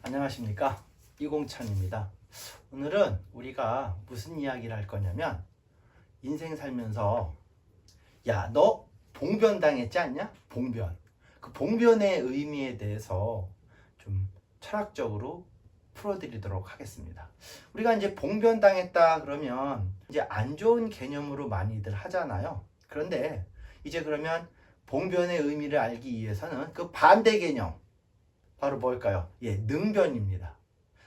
안녕하십니까, 이공찬입니다. 오늘은 우리가 무슨 이야기를 할 거냐면, 인생 살면서 야, 너 봉변 당했지 않냐? 봉변. 그 봉변의 의미에 대해서 좀 철학적으로 풀어드리도록 하겠습니다. 우리가 이제 봉변 당했다 그러면 이제 안 좋은 개념으로 많이들 하잖아요. 그런데 이제 그러면 봉변의 의미를 알기 위해서는 그 반대 개념, 바로 뭘까요? 예, 능변입니다.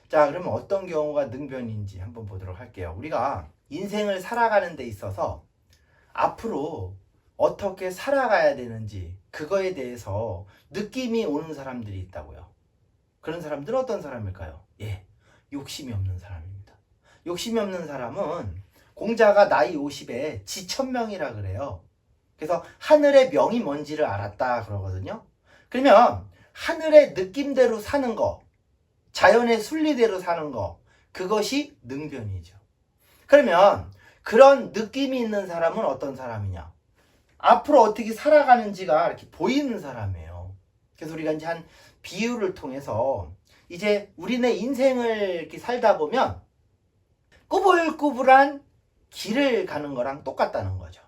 자, 그러면 어떤 경우가 능변인지 한번 보도록 할게요. 우리가 인생을 살아가는 데 있어서 앞으로 어떻게 살아가야 되는지 그거에 대해서 느낌이 오는 사람들이 있다고요. 그런 사람들은 어떤 사람일까요? 예, 욕심이 없는 사람입니다. 욕심이 없는 사람은 공자가 나이 50에 지천명이라 그래요. 그래서 하늘의 명이 뭔지를 알았다 그러거든요. 그러면 하늘의 느낌대로 사는 거, 자연의 순리대로 사는 거, 그것이 능변이죠. 그러면 그런 느낌이 있는 사람은 어떤 사람이냐? 앞으로 어떻게 살아가는지가 이렇게 보이는 사람이에요. 그래서 우리가 이제 한 비유를 통해서 이제 우리네 인생을 이렇게 살다 보면 꾸불꾸불한 길을 가는 거랑 똑같다는 거죠.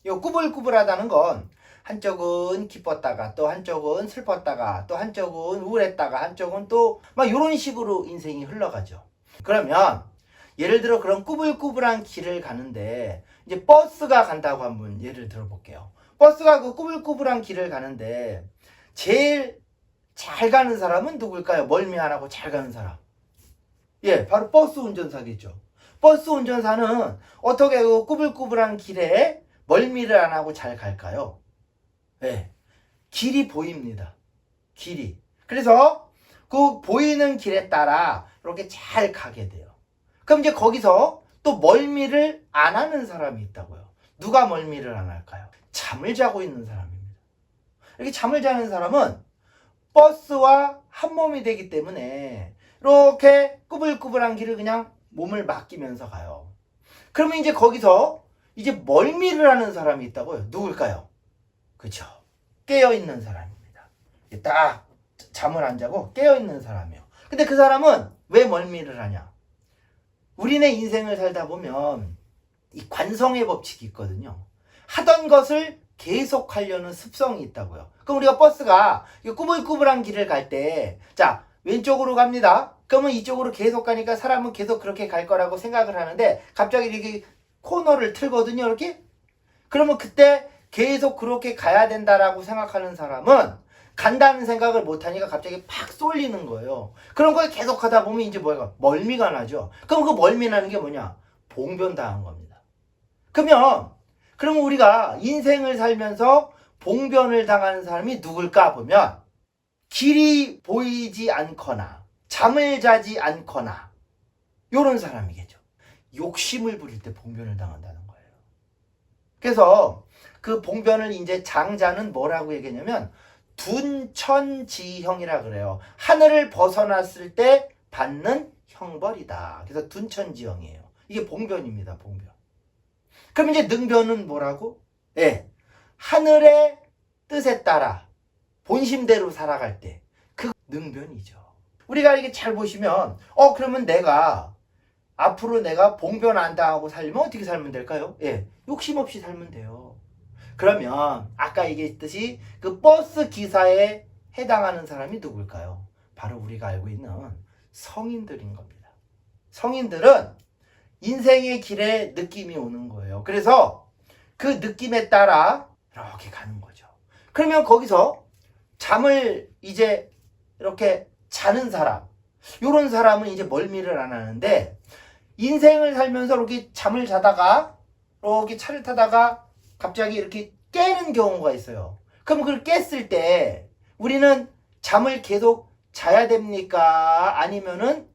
이 꾸불꾸불하다는 건 한쪽은 기뻤다가 또 한쪽은 슬펐다가 또 한쪽은 우울했다가 한쪽은 또 막 이런 식으로 인생이 흘러가죠. 그러면 예를 들어 그런 꾸불꾸불한 길을 가는데 이제 버스가 간다고 한번 예를 들어 볼게요. 버스가 그 꾸불꾸불한 길을 가는데 제일 잘 가는 사람은 누굴까요? 멀미 안 하고 잘 가는 사람. 예, 바로 버스 운전사겠죠. 버스 운전사는 어떻게 그 꾸불꾸불한 길에 멀미를 안 하고 잘 갈까요? 네, 길이 보입니다. 길이. 그래서 그 보이는 길에 따라 이렇게 잘 가게 돼요. 그럼 이제 거기서 또 멀미를 안 하는 사람이 있다고요. 누가 멀미를 안 할까요? 잠을 자고 있는 사람입니다. 이렇게 잠을 자는 사람은 버스와 한 몸이 되기 때문에 이렇게 꾸불꾸불한 길을 그냥 몸을 맡기면서 가요. 그러면 이제 거기서 이제 멀미를 하는 사람이 있다고요. 누굴까요? 그렇죠. 깨어있는 사람입니다. 딱 잠을 안 자고 깨어있는 사람이에요. 근데 그 사람은 왜 멀미를 하냐? 우리네 인생을 살다 보면 이 관성의 법칙이 있거든요. 하던 것을 계속하려는 습성이 있다고요. 그럼 우리가 버스가 꾸불꾸불한 길을 갈 때, 자, 왼쪽으로 갑니다. 그러면 이쪽으로 계속 가니까 사람은 계속 그렇게 갈 거라고 생각을 하는데 갑자기 이렇게 코너를 틀거든요. 이렇게. 그러면 그때 계속 그렇게 가야 된다라고 생각하는 사람은 간다는 생각을 못하니까 갑자기 팍 쏠리는 거예요. 그런 걸 계속 하다 보면 이제 뭐야? 멀미가 나죠. 그럼 그 멀미 나는 게 뭐냐? 봉변당한 겁니다. 그러면 우리가 인생을 살면서 봉변을 당하는 사람이 누굴까 보면 길이 보이지 않거나 잠을 자지 않거나 요런 사람이겠죠. 욕심을 부릴 때 봉변을 당한다는 거예요. 그래서 그 봉변을 이제 장자는 뭐라고 얘기했냐면 둔천지형이라 그래요. 하늘을 벗어났을 때 받는 형벌이다. 그래서 둔천지형이에요. 이게 봉변입니다. 봉변. 그럼 이제 능변은 뭐라고? 예, 하늘의 뜻에 따라 본심대로 살아갈 때 그 능변이죠. 우리가 이게 잘 보시면 그러면 내가 앞으로 내가 봉변 안 당하고 살려면 어떻게 살면 될까요? 예, 욕심 없이 살면 돼요. 그러면 아까 얘기했듯이 그 버스 기사에 해당하는 사람이 누굴까요? 바로 우리가 알고 있는 성인들인 겁니다. 성인들은 인생의 길에 느낌이 오는 거예요. 그래서 그 느낌에 따라 이렇게 가는 거죠. 그러면 거기서 잠을 이제 이렇게 자는 사람, 요런 사람은 이제 멀미를 안 하는데 인생을 살면서 이렇게 잠을 자다가 이렇게 차를 타다가 갑자기 이렇게 깨는 경우가 있어요. 그럼 그걸 깼을 때 우리는 잠을 계속 자야 됩니까? 아니면은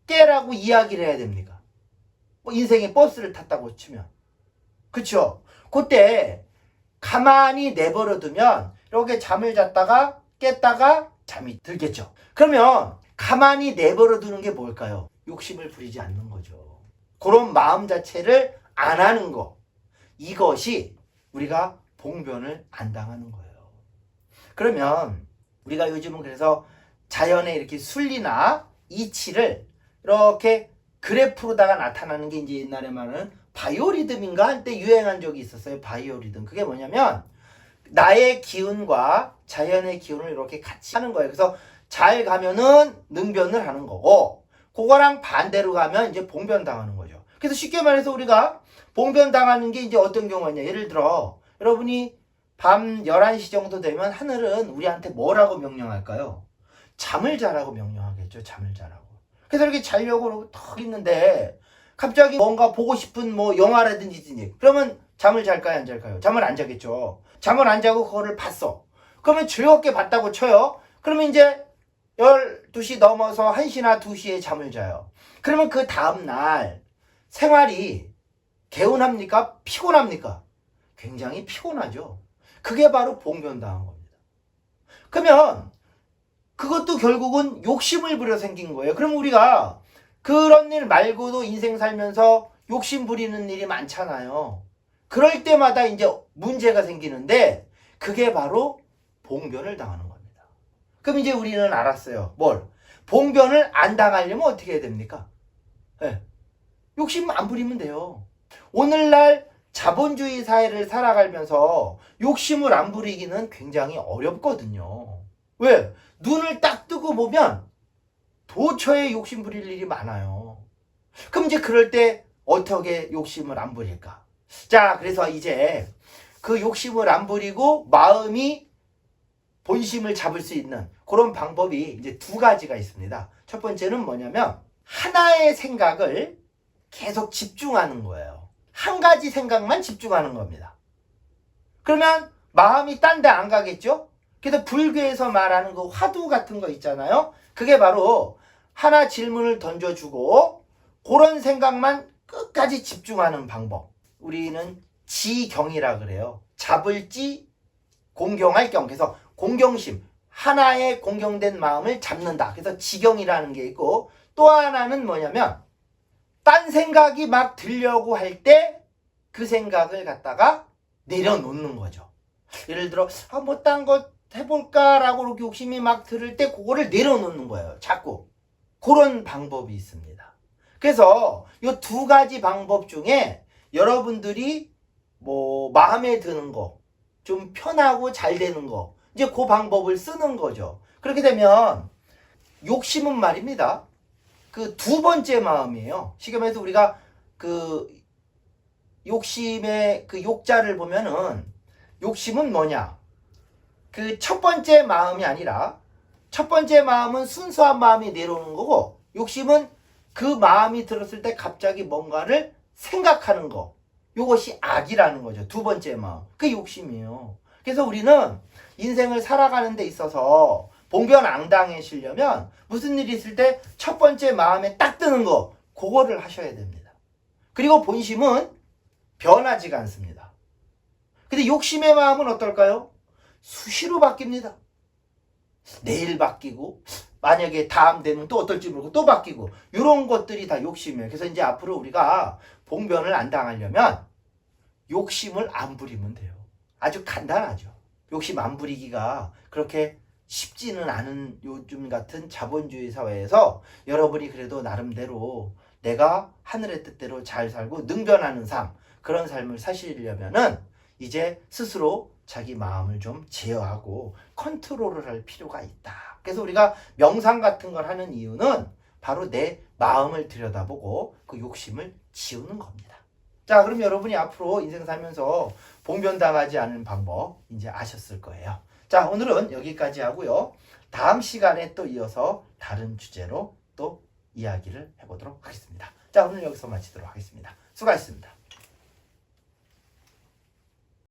깨라고 이야기를 해야 됩니까? 뭐 인생의 버스를 탔다고 치면. 그쵸? 그때 가만히 내버려 두면 이렇게 잠을 잤다가 깼다가 잠이 들겠죠. 그러면 가만히 내버려 두는 게 뭘까요? 욕심을 부리지 않는 거죠. 그런 마음 자체를 안 하는 거. 이것이 우리가 봉변을 안 당하는 거예요. 그러면 우리가 요즘은 그래서 자연의 이렇게 순리나 이치를 이렇게 그래프로다가 나타나는 게 이제 옛날에 말하는 바이오리듬인가 한때 유행한 적이 있었어요. 바이오리듬. 그게 뭐냐면 나의 기운과 자연의 기운을 이렇게 같이 하는 거예요. 그래서 잘 가면은 능변을 하는 거고, 그거랑 반대로 가면 이제 봉변당하는 거죠. 그래서 쉽게 말해서 우리가 봉변당하는 게 이제 어떤 경우냐. 예를 들어 여러분이 밤 11시 정도 되면 하늘은 우리한테 뭐라고 명령할까요? 잠을 자라고 명령하겠죠. 잠을 자라고. 그래서 이렇게 자려고 턱 있는데 갑자기 뭔가 보고 싶은 뭐 영화라든지 그러면 잠을 잘까요? 안 잘까요? 잠을 안 자겠죠. 잠을 안 자고 그거를 봤어. 그러면 즐겁게 봤다고 쳐요. 그러면 이제 12시 넘어서 1시나 2시에 잠을 자요. 그러면 그 다음날 생활이 개운합니까? 피곤합니까? 굉장히 피곤하죠. 그게 바로 봉변당한 겁니다. 그러면 그것도 결국은 욕심을 부려 생긴 거예요. 그럼 우리가 그런 일 말고도 인생 살면서 욕심 부리는 일이 많잖아요. 그럴 때마다 이제 문제가 생기는데 그게 바로 봉변을 당하는 겁니다. 그럼 이제 우리는 알았어요. 뭘? 봉변을 안 당하려면 어떻게 해야 됩니까? 네. 욕심 안 부리면 돼요. 오늘날 자본주의 사회를 살아가면서 욕심을 안 부리기는 굉장히 어렵거든요. 왜? 눈을 딱 뜨고 보면 도처에 욕심 부릴 일이 많아요. 그럼 이제 그럴 때 어떻게 욕심을 안 부릴까? 자, 그래서 이제 그 욕심을 안 부리고 마음이 본심을 잡을 수 있는 그런 방법이 이제 두 가지가 있습니다. 첫 번째는 뭐냐면 하나의 생각을 계속 집중하는 거예요. 한 가지 생각만 집중하는 겁니다. 그러면 마음이 딴 데 안 가겠죠? 그래서 불교에서 말하는 그 화두 같은 거 있잖아요. 그게 바로 하나 질문을 던져주고 그런 생각만 끝까지 집중하는 방법. 우리는 지경이라 그래요. 잡을 지, 공경할 경. 그래서 공경심, 하나의 공경된 마음을 잡는다. 그래서 지경이라는 게 있고, 또 하나는 뭐냐면 딴 생각이 막 들려고 할 때 그 생각을 갖다가 내려놓는 거죠. 예를 들어 뭐 딴 거 해볼까라고 이렇게 욕심이 막 들을 때 그거를 내려놓는 거예요. 자꾸. 그런 방법이 있습니다. 그래서 이 두 가지 방법 중에 여러분들이 뭐 마음에 드는 거, 좀 편하고 잘 되는 거, 이제 그 방법을 쓰는 거죠. 그렇게 되면 욕심은 말입니다. 그 두 번째 마음이에요. 쉽게 말해서 우리가 그 욕심의 그 욕자를 보면은 욕심은 뭐냐? 그 첫 번째 마음이 아니라 첫 번째 마음은 순수한 마음이 내려오는 거고, 욕심은 그 마음이 들었을 때 갑자기 뭔가를 생각하는 거. 요것이 악이라는 거죠. 두 번째 마음. 그게 욕심이에요. 그래서 우리는 인생을 살아가는 데 있어서 봉변앙당해시려면 무슨 일이 있을 때 첫 번째 마음에 딱 드는 거, 그거를 하셔야 됩니다. 그리고 본심은 변하지가 않습니다. 근데 욕심의 마음은 어떨까요? 수시로 바뀝니다. 내일 바뀌고, 만약에 다음 되면 또 어떨지 모르고 또 바뀌고, 이런 것들이 다 욕심이에요. 그래서 이제 앞으로 우리가 봉변을 안 당하려면 욕심을 안 부리면 돼요. 아주 간단하죠. 욕심 안 부리기가 그렇게 쉽지는 않은 요즘 같은 자본주의 사회에서 여러분이 그래도 나름대로 내가 하늘의 뜻대로 잘 살고 능변하는 삶, 그런 삶을 사시려면은 이제 스스로 자기 마음을 좀 제어하고 컨트롤을 할 필요가 있다. 그래서 우리가 명상 같은 걸 하는 이유는 바로 내 마음을 들여다보고 그 욕심을 지우는 겁니다. 자, 그럼 여러분이 앞으로 인생 살면서 봉변당하지 않는 방법 이제 아셨을 거예요. 자, 오늘은 여기까지 하고요. 다음 시간에 또 이어서 다른 주제로 또 이야기를 해보도록 하겠습니다. 자, 오늘 여기서 마치도록 하겠습니다. 수고하셨습니다.